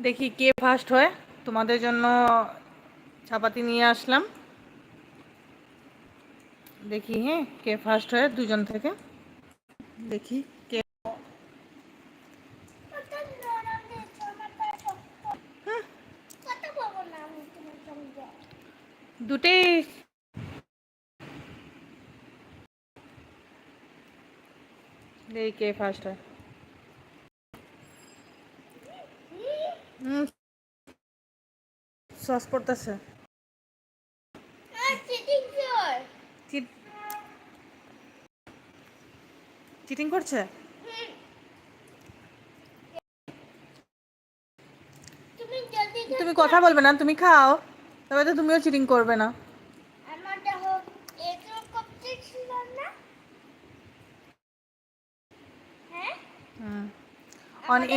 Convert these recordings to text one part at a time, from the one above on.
দেখি কে ফার্স্ট হয়। তোমাদের জন্য চাপাতি নিয়ে আসলাম। দেখি হ্যাঁ কে ফার্স্ট হয় দুজন থেকে। দেখি কে। দুটেই দেখি কে ফার্স্ট হয়। সস পড়তেছে। চিটিং করছে। তুমি কথা বলবে না, তুমি খাও, তবে তো তুমিও চিটিং করবে না।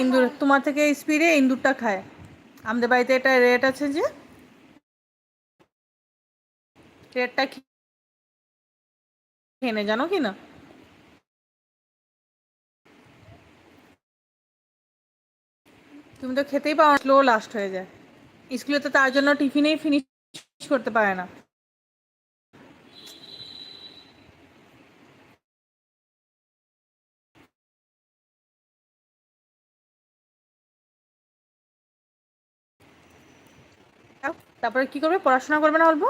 ইন্দুর তোমার থেকে স্পিডে ইন্দুরটা খায়। আমাদের বাড়িতে এটা রেট আছে যে রেটটা খেয়ে নে, জানো কি না? তুমি তো খেতেই পাও, স্লো লাস্ট হয়ে যায়। স্কুলে তো তার জন্য টিফিনেই ফিনিশ করতে পারে না। তারপরে কি করবে, পড়াশোনা করবে না অল্প?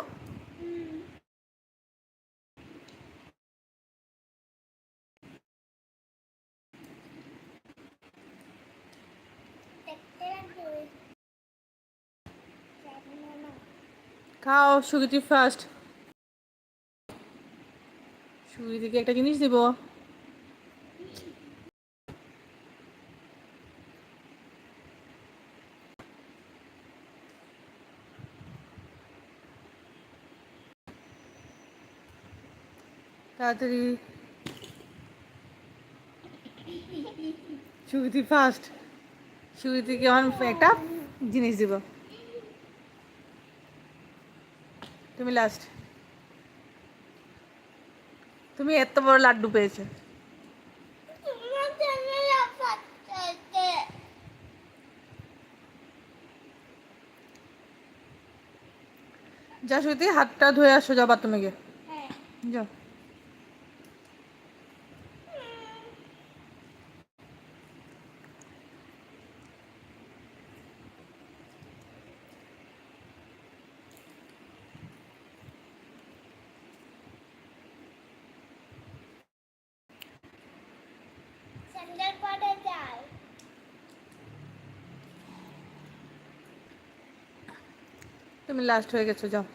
খাও, সুগিতি ফার্স্ট। সুগিতিকে একটা জিনিস দিব। তাড়াতাড়ি। সুগিতি ফার্স্ট। সুগিতিকে একটা জিনিস দিব। তুমি লাস্ট। তুমি এত বড় লাড্ডু পেয়েছো। যা সুগিতি, হাতটা ধুয়ে আসো, যাও বাথরুমে গিয়ে। যাও। তুমি লাস্ট হয়ে গেছো, যাও।